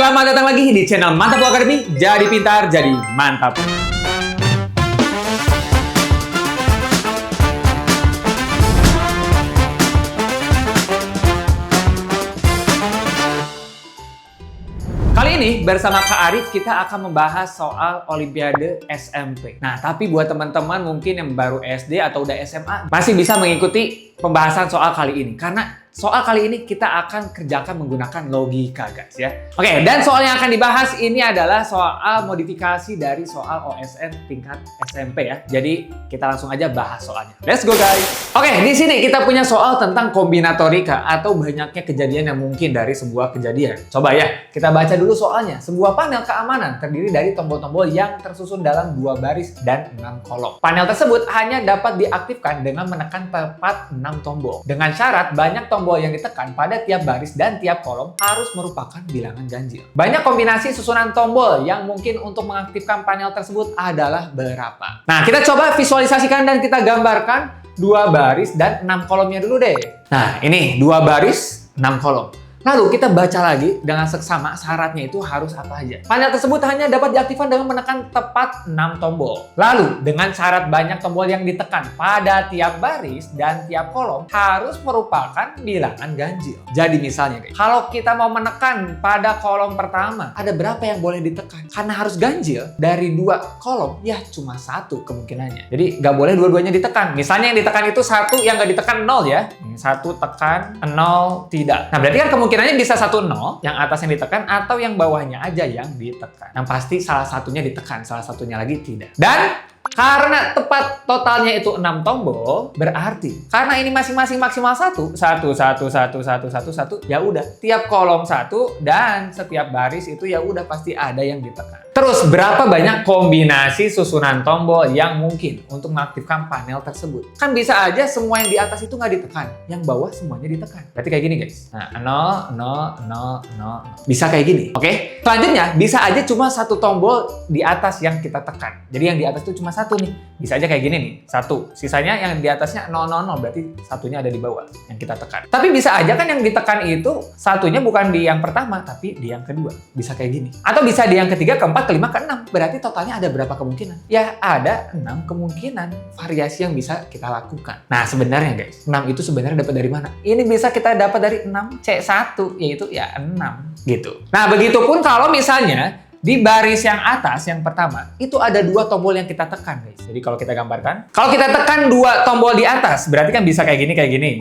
selamat datang lagi di channel Mantap Lo Academy. Jadi pintar, jadi mantap. Kali ini bersama Kak Arif kita akan membahas soal Olimpiade SMP. Nah, tapi buat teman-teman mungkin yang baru SD atau udah SMA masih bisa mengikuti pembahasan soal kali ini. Karena soal kali ini kita akan kerjakan menggunakan logika, guys ya. Oke, dan soal yang akan dibahas ini adalah soal modifikasi dari soal OSN tingkat SMP ya. Jadi kita langsung aja bahas soalnya. Let's go, guys. Oke, di sini kita punya soal tentang kombinatorika atau banyaknya kejadian yang mungkin dari sebuah kejadian. Coba ya, kita baca dulu soalnya. Sebuah panel keamanan terdiri dari tombol-tombol yang tersusun dalam 2 baris dan 6 kolom. Panel tersebut hanya dapat diaktifkan dengan menekan tepat 6 tombol. Dengan syarat banyak tombol yang ditekan pada tiap baris dan tiap kolom harus merupakan bilangan ganjil. Banyak kombinasi susunan tombol yang mungkin untuk mengaktifkan panel tersebut adalah berapa? Nah, kita coba visualisasikan dan kita gambarkan 2 baris dan 6 kolomnya dulu deh. Nah, ini 2 baris, 6 kolom. Lalu kita baca lagi dengan seksama syaratnya itu harus apa aja. Panel tersebut hanya dapat diaktifkan dengan menekan tepat 6 tombol. Lalu dengan syarat banyak tombol yang ditekan pada tiap baris dan tiap kolom harus merupakan bilangan ganjil. Jadi misalnya kalau kita mau menekan pada kolom pertama, ada berapa yang boleh ditekan? Karena harus ganjil dari 2 kolom, ya cuma 1 kemungkinannya. Jadi nggak boleh dua-duanya ditekan. Misalnya yang ditekan itu 1, yang nggak ditekan 0 ya. 1 tekan, 0 tidak. Nah berarti kan kemungkinannya bisa 1 0 yang atas yang ditekan atau yang bawahnya aja yang ditekan. Yang pasti salah satunya ditekan, salah satunya lagi tidak. Dan karena tepat totalnya itu 6 tombol, berarti karena ini masing-masing maksimal 1, ya udah tiap kolom 1 dan setiap baris itu ya udah pasti ada yang ditekan. Terus berapa banyak kombinasi susunan tombol yang mungkin untuk mengaktifkan panel tersebut? Kan bisa aja semua yang di atas itu nggak ditekan, yang bawah semuanya ditekan. Berarti kayak gini guys. Nah, 0, 0, 0, 0. Bisa kayak gini, oke? Selanjutnya bisa aja cuma 1 tombol di atas yang kita tekan. Jadi yang di atas itu cuma 1 nih. Bisa aja kayak gini nih, 1. Sisanya yang di atasnya 0, 0, 0, berarti satunya ada di bawah yang kita tekan. Tapi bisa aja kan yang ditekan itu satunya bukan di yang pertama, tapi di yang kedua. Bisa kayak gini. Atau bisa di yang ketiga, keempat, kelima, keenam. Berarti totalnya ada berapa kemungkinan? Ya ada 6 kemungkinan variasi yang bisa kita lakukan. Nah sebenarnya guys, 6 itu sebenarnya dapat dari mana? Ini bisa kita dapat dari 6C1, yaitu ya 6 gitu. Nah begitupun kalau misalnya di baris yang atas, yang pertama, itu ada 2 tombol yang kita tekan, guys. Jadi kalau kita gambarkan, kalau kita tekan 2 tombol di atas, berarti kan bisa kayak gini, kayak gini.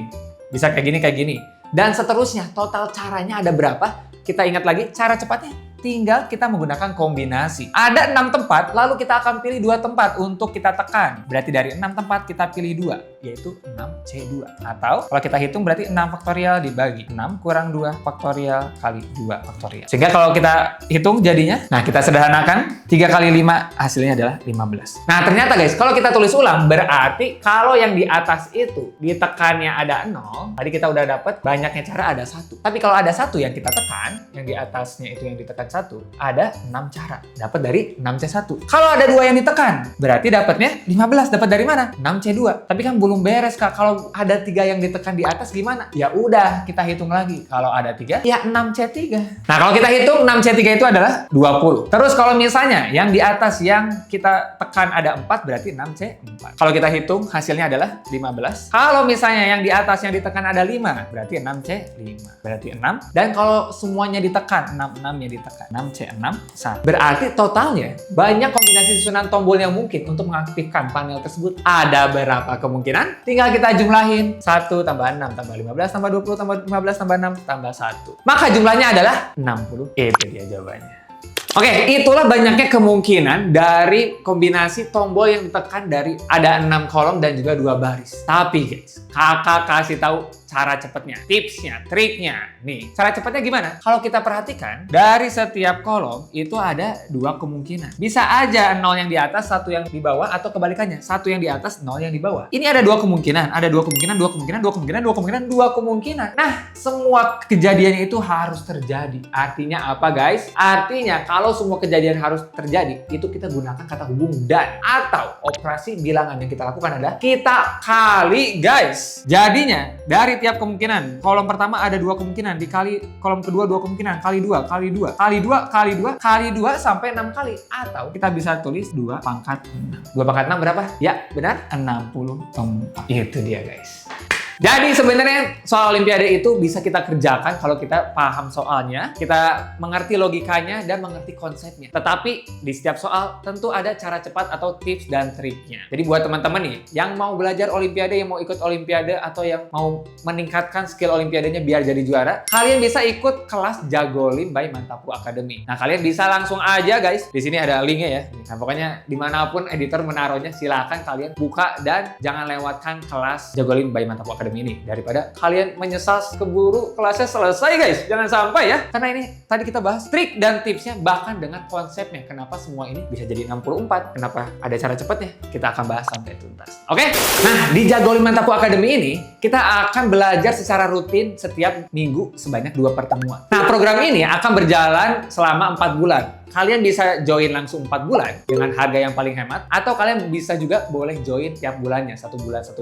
Bisa kayak gini, kayak gini. Dan seterusnya, total caranya ada berapa? Kita ingat lagi, cara cepatnya tinggal kita menggunakan kombinasi. Ada 6 tempat, lalu kita akan pilih 2 tempat untuk kita tekan. Berarti dari 6 tempat kita pilih 2, yaitu 6C2. Atau kalau kita hitung berarti 6 faktorial dibagi 6 kurang 2 faktorial kali 2 faktorial. Sehingga kalau kita hitung jadinya, nah kita sederhanakan, 3 kali 5 hasilnya adalah 15. Nah ternyata guys, kalau kita tulis ulang, berarti kalau yang di atas itu ditekannya ada 0, tadi kita udah dapat banyaknya cara ada 1. Tapi kalau ada 1 yang kita tekan, yang di atasnya itu yang ditekan 1, ada 6 cara. Dapat dari 6C1. Kalau ada 2 yang ditekan, berarti dapatnya 15. Dapat dari mana? 6C2. Tapi kan belum beres, Kak. Kalau ada 3 yang ditekan di atas gimana? Ya udah, kita hitung lagi. Kalau ada 3, ya 6C3. Nah, kalau kita hitung 6C3 itu adalah 20. Terus kalau misalnya yang di atas yang kita tekan ada 4, berarti 6C4. Kalau kita hitung hasilnya adalah 15. Kalau misalnya yang di atas yang ditekan ada 5, berarti 6C5. Berarti 6. Dan kalau semuanya ditekan, 6-6-nya ditekan, 6C6, 1. Berarti totalnya banyak kombinasi susunan tombol yang mungkin untuk mengaktifkan panel tersebut. Ada berapa kemungkinan? Tinggal kita jumlahin. 1 tambah 6 tambah 15 tambah 20 tambah 15 tambah 6 tambah 1. Maka jumlahnya adalah 60. Itu dia jawabannya. Oke, itulah banyaknya kemungkinan dari kombinasi tombol yang ditekan dari ada 6 kolom dan juga 2 baris. Tapi guys, kakak kasih tahu cara cepatnya, tipsnya, triknya. Nih, cara cepatnya gimana? Kalau kita perhatikan, dari setiap kolom itu ada 2 kemungkinan. Bisa aja 0 yang di atas, 1 yang di bawah, atau kebalikannya, 1 yang di atas, 0 yang di bawah. Ini ada 2 kemungkinan, ada 2 kemungkinan, 2 kemungkinan, 2 kemungkinan, 2 kemungkinan, 2 kemungkinan. Nah, semua kejadian itu harus terjadi. Artinya apa guys? Artinya kalau semua kejadian harus terjadi, itu kita gunakan kata hubung dan, atau operasi bilangan yang kita lakukan adalah kita kali guys. guys. Jadinya dari tiap kemungkinan, kolom pertama ada 2 kemungkinan, dikali kolom kedua 2 kemungkinan, kali 2, kali 2, kali 2, kali 2, kali 2 sampai 6 kali. Atau kita bisa tulis 2 pangkat 6. 2 pangkat 6 berapa? Ya, benar, 64. Itu dia guys. Jadi sebenarnya soal Olimpiade itu bisa kita kerjakan kalau kita paham soalnya, kita mengerti logikanya dan mengerti konsepnya. Tetapi di setiap soal tentu ada cara cepat atau tips dan triknya. Jadi buat teman-teman nih yang mau belajar Olimpiade, yang mau ikut Olimpiade atau yang mau meningkatkan skill Olimpiadenya biar jadi juara, kalian bisa ikut kelas Jagolim by Mantapu Academy. Nah kalian bisa langsung aja guys, di sini ada linknya ya. Nah pokoknya dimanapun editor menaruhnya silakan kalian buka dan jangan lewatkan kelas Jagolim by Mantapu Academy ini daripada kalian menyesal keburu kelasnya selesai guys. Jangan sampai ya, karena ini tadi kita bahas trik dan tipsnya bahkan dengan konsepnya kenapa semua ini bisa jadi 64, kenapa ada cara cepatnya, kita akan bahas sampai tuntas. Oke? Nah di Jagolim Mantapu Academy ini kita akan belajar secara rutin setiap minggu sebanyak 2 pertemuan. Nah program ini akan berjalan selama 4 bulan. Kalian bisa join langsung 4 bulan dengan harga yang paling hemat, atau kalian bisa juga boleh join tiap bulannya, 1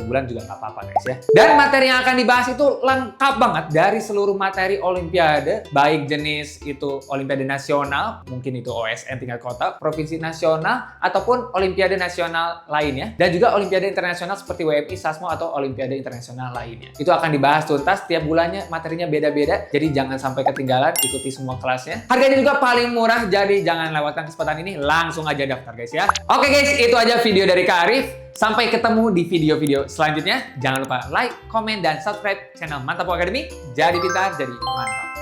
bulan juga nggak apa-apa guys ya. Dan materi yang akan dibahas itu lengkap banget dari seluruh materi Olimpiade, baik jenis itu Olimpiade nasional, mungkin itu OSN tingkat kota, provinsi nasional, ataupun Olimpiade nasional lainnya, dan juga Olimpiade internasional seperti WMI, SASMO, atau Olimpiade internasional lainnya. Itu akan dibahas tuntas tiap bulannya, materinya beda-beda, jadi jangan sampai ketinggalan, ikuti semua kelasnya. Harganya juga paling murah, jadi jangan lewatkan kesempatan ini, langsung aja daftar guys ya. Oke guys, itu aja video dari Kak Arif. Sampai ketemu di video-video selanjutnya. Jangan lupa like, komen, dan subscribe channel Mantapu Academy. Jadi pintar, jadi mantap.